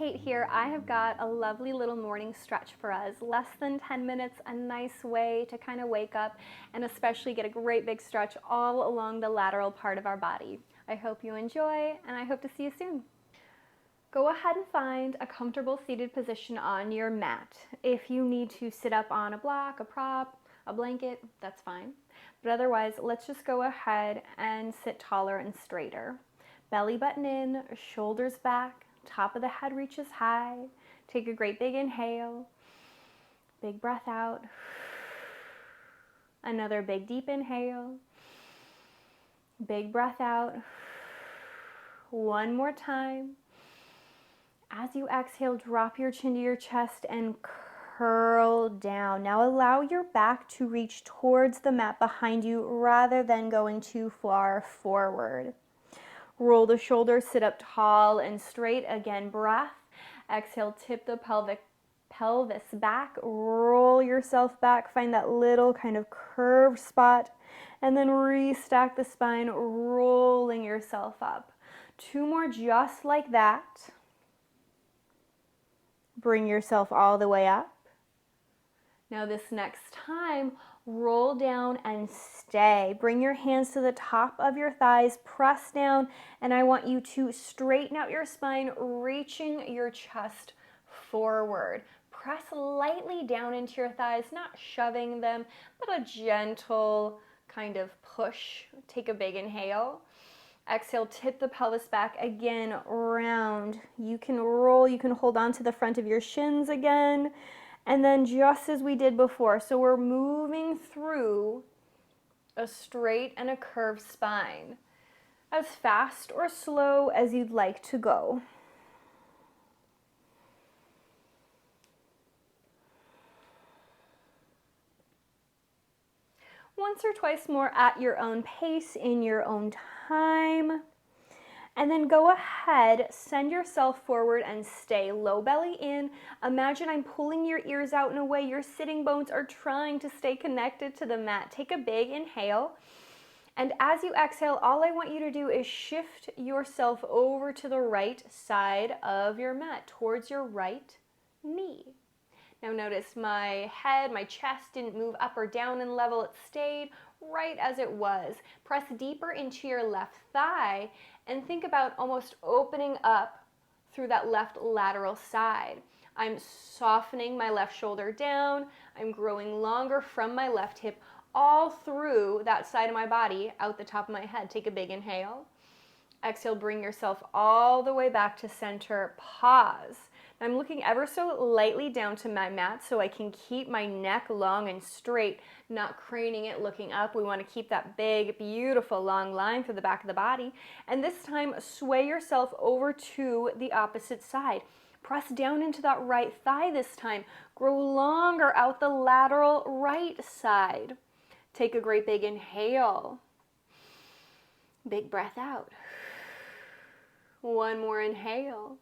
Kate here. I have got a lovely little morning stretch for us. Less than 10 minutes, a nice way to kind of wake up and especially get a great big stretch all along the lateral part of our body. I hope you enjoy, and I hope to see you soon. Go ahead and find a comfortable seated position on your mat. If you need to sit up on a block, a prop, a blanket, that's fine. But otherwise, let's just go ahead and sit taller and straighter. Belly button in, shoulders back, top of the head reaches high. Take a great big inhale. Big breath out. Another big deep inhale. Big breath out. One more time. As you exhale, drop your chin to your chest and curl down. Now allow your back to reach towards the mat behind you rather than going too far forward. Roll the shoulders, sit up tall and straight. Again, breath. Exhale, tip the pelvis back. Roll yourself back. Find that little kind of curved spot. And then restack the spine, rolling yourself up. Two more just like that. Bring yourself all the way up. Now this next time, roll down and stay. Bring your hands to the top of your thighs, press down, and I want you to straighten out your spine, reaching your chest forward. Press lightly down into your thighs, not shoving them, but a gentle kind of push. Take a big inhale. Exhale, tip the pelvis back again, round. You can roll, you can hold on to the front of your shins again. And then just as we did before, so we're moving through a straight and a curved spine, as fast or slow as you'd like to go. Once or twice more at your own pace, in your own time. And then go ahead, send yourself forward and stay. Low belly in. Imagine I'm pulling your ears out in a way your sitting bones are trying to stay connected to the mat. Take a big inhale. And as you exhale, all I want you to do is shift yourself over to the right side of your mat, towards your right knee. Now notice my head, my chest didn't move up or down in level. It stayed right as it was. Press deeper into your left thigh and think about almost opening up through that left lateral side. I'm softening my left shoulder down. I'm growing longer from my left hip all through that side of my body, out the top of my head. Take a big inhale. Exhale, bring yourself all the way back to center. Pause. I'm looking ever so lightly down to my mat so I can keep my neck long and straight, not craning it, looking up. We want to keep that big, beautiful, long line through the back of the body. And this time, sway yourself over to the opposite side. Press down into that right thigh this time. Grow longer out the lateral right side. Take a great big inhale. Big breath out. One more inhale.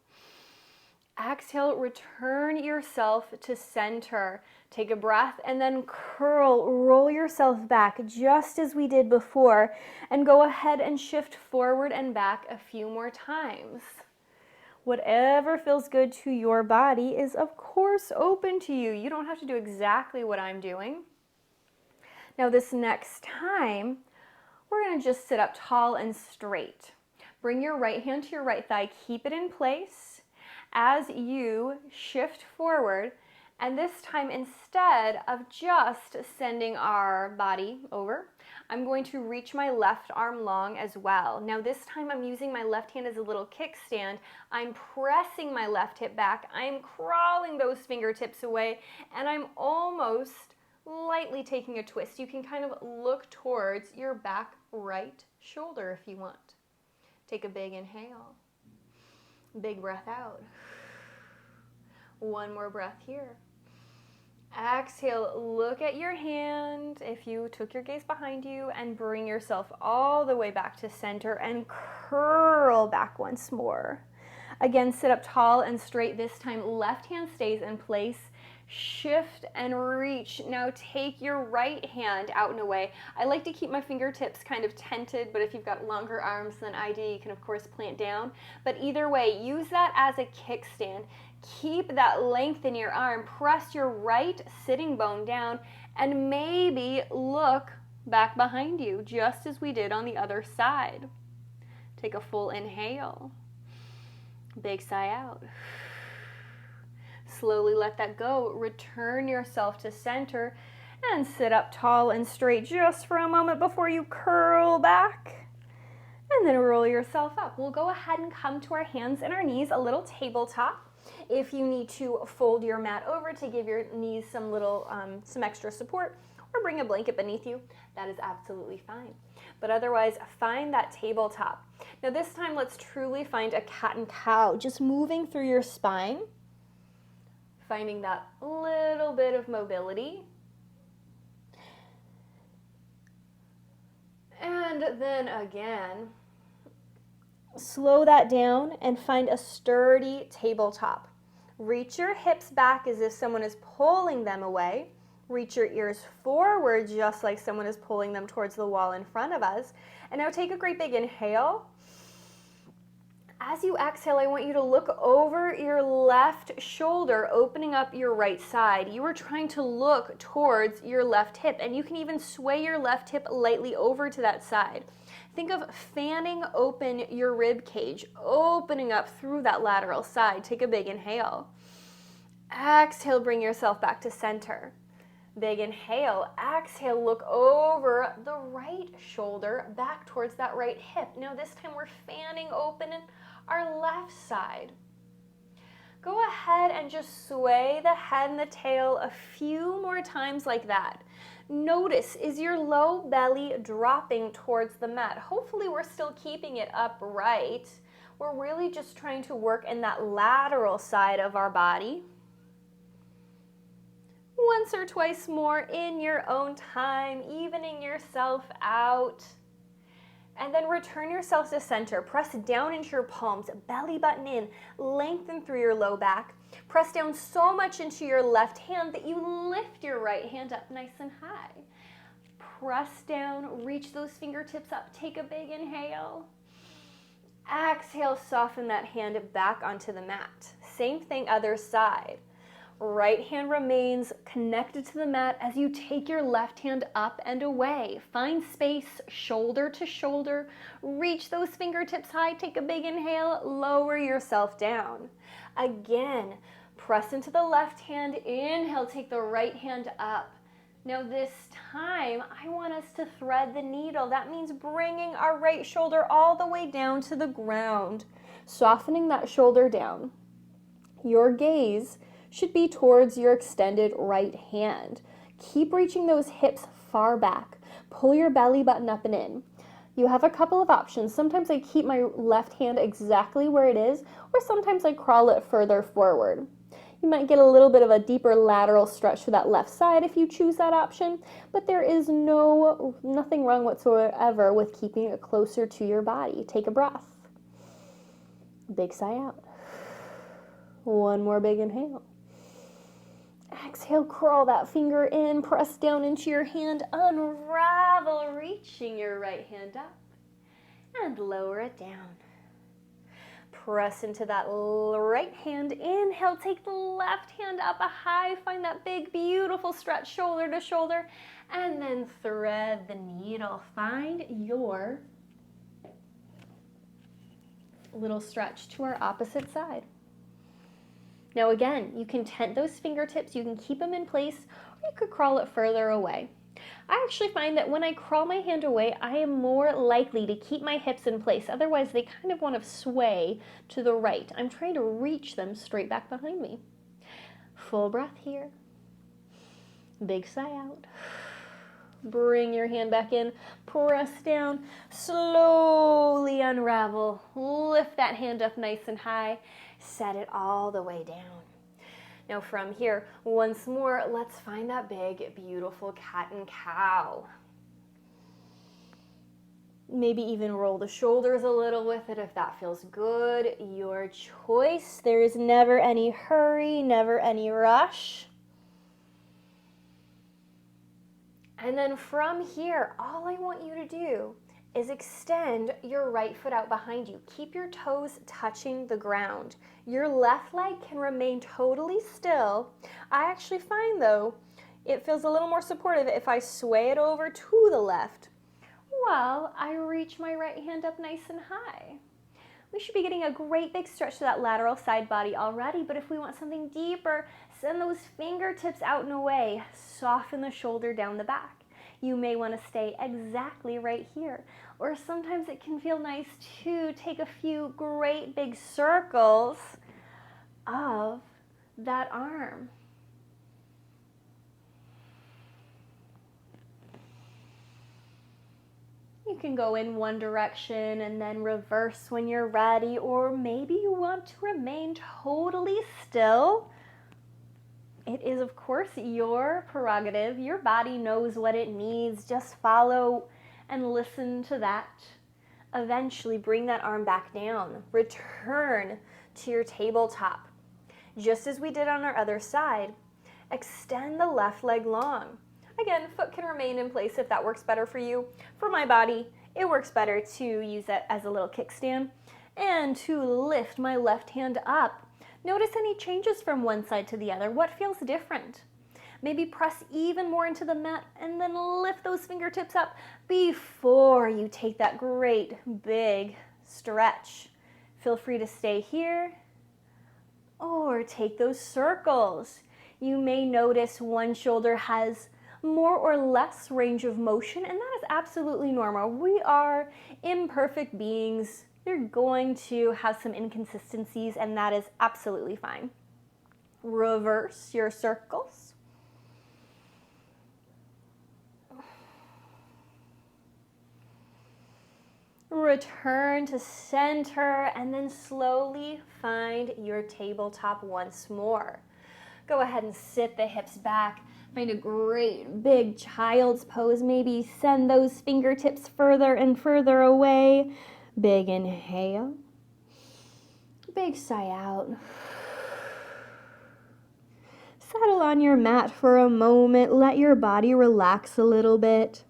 Exhale, return yourself to center. Take a breath and then curl, roll yourself back just as we did before, and go ahead and shift forward and back a few more times. Whatever feels good to your body is of course open to you. You don't have to do exactly what I'm doing. Now this next time, we're going to just sit up tall and straight. Bring your right hand to your right thigh, keep it in place. As you shift forward, and this time instead of just sending our body over, I'm going to reach my left arm long as well. Now this time I'm using my left hand as a little kickstand. I'm pressing my left hip back. I'm crawling those fingertips away, and I'm almost lightly taking a twist. You can kind of look towards your back right shoulder if you want. Take a big inhale. Big breath out. One more breath here. Exhale, look at your hand if you took your gaze behind you, and bring yourself all the way back to center and curl back once more. Again, sit up tall and straight. This time, left hand stays in place. Shift and reach. Now take your right hand out and away. I like to keep my fingertips kind of tented, but if you've got longer arms than I do, you can of course plant down. But either way, use that as a kickstand. Keep that length in your arm. Press your right sitting bone down and maybe look back behind you, just as we did on the other side. Take a full inhale. Big sigh out. Slowly let that go. Return yourself to center and sit up tall and straight just for a moment before you curl back. And then roll yourself up. We'll go ahead and come to our hands and our knees, a little tabletop. If you need to fold your mat over to give your knees some extra support, or bring a blanket beneath you, that is absolutely fine. But otherwise, find that tabletop. Now this time, let's truly find a cat and cow, just moving through your spine. Finding that little bit of mobility. And then again, slow that down and find a sturdy tabletop. Reach your hips back as if someone is pulling them away. Reach your ears forward just like someone is pulling them towards the wall in front of us. And now take a great big inhale. As you exhale, I want you to look over your left shoulder, opening up your right side. You are trying to look towards your left hip, and you can even sway your left hip lightly over to that side. Think of fanning open your rib cage, opening up through that lateral side. Take a big inhale. Exhale, bring yourself back to center. Big inhale. Exhale, look over the right shoulder, back towards that right hip. Now this time we're fanning open our left side. Go ahead and just sway the head and the tail a few more times like that. Notice, is your low belly dropping towards the mat? Hopefully we're still keeping it upright. We're really just trying to work in that lateral side of our body. Once or twice more in your own time, evening yourself out. And then return yourself to center. Press down into your palms, belly button in, lengthen through your low back. Press down so much into your left hand that you lift your right hand up nice and high. Press down, reach those fingertips up, take a big inhale. Exhale, soften that hand back onto the mat. Same thing, other side. Right hand remains connected to the mat as you take your left hand up and away. Find space, shoulder to shoulder. Reach those fingertips high. Take a big inhale. Lower yourself down. Again, press into the left hand. Inhale, take the right hand up. Now this time, I want us to thread the needle. That means bringing our right shoulder all the way down to the ground. Softening that shoulder down. Your gaze should be towards your extended right hand. Keep reaching those hips far back. Pull your belly button up and in. You have a couple of options. Sometimes I keep my left hand exactly where it is, or sometimes I crawl it further forward. You might get a little bit of a deeper lateral stretch to that left side if you choose that option, but there is nothing wrong whatsoever with keeping it closer to your body. Take a breath. Big sigh out. One more big inhale. Exhale, crawl that finger in, press down into your hand, unravel, reaching your right hand up, and lower it down. Press into that right hand, inhale, take the left hand up a high, find that big, beautiful stretch shoulder to shoulder, and then thread the needle. Find your little stretch to our opposite side. Now again, you can tent those fingertips, you can keep them in place, or you could crawl it further away. I actually find that when I crawl my hand away, I am more likely to keep my hips in place. Otherwise, they kind of want to sway to the right. I'm trying to reach them straight back behind me. Full breath here. Big sigh out. Bring your hand back in, press down, slowly unravel, lift that hand up nice and high, set it all the way down. Now from here, once more, let's find that big, beautiful cat and cow. Maybe even roll the shoulders a little with it if that feels good. Your choice. There is never any hurry, never any rush. And then from here, all I want you to do is extend your right foot out behind you. Keep your toes touching the ground. Your left leg can remain totally still. I actually find though, it feels a little more supportive if I sway it over to the left while I reach my right hand up nice and high. We should be getting a great big stretch to that lateral side body already, but if we want something deeper, send those fingertips out and away. Soften the shoulder down the back. You may want to stay exactly right here. Or sometimes it can feel nice to take a few great big circles of that arm. You can go in one direction and then reverse when you're ready, or maybe you want to remain totally still. It is, of course, your prerogative. Your body knows what it needs. Just follow and listen to that. Eventually, bring that arm back down. Return to your tabletop. Just as we did on our other side, extend the left leg long. Again, foot can remain in place if that works better for you. For my body, it works better to use that as a little kickstand and to lift my left hand up. Notice any changes from one side to the other. What feels different? Maybe press even more into the mat and then lift those fingertips up before you take that great big stretch. Feel free to stay here or take those circles. You may notice one shoulder has more or less range of motion, and that is absolutely normal. We are imperfect beings. You're going to have some inconsistencies, and that is absolutely fine. Reverse your circles. Return to center, and then slowly find your tabletop once more. Go ahead and sit the hips back. Find a great big child's pose. Maybe send those fingertips further and further away. Big inhale. Big sigh out. Settle on your mat for a moment. Let your body relax a little bit.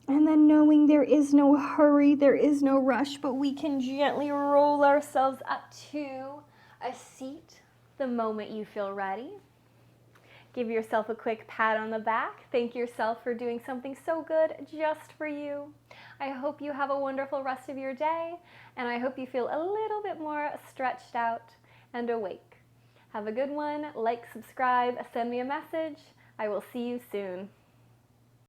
And then knowing there is no hurry, there is no rush, but we can gently roll ourselves up to a seat the moment you feel ready. Give yourself a quick pat on the back. Thank yourself for doing something so good just for you. I hope you have a wonderful rest of your day, and I hope you feel a little bit more stretched out and awake. Have a good one. Like, subscribe, send me a message. I will see you soon.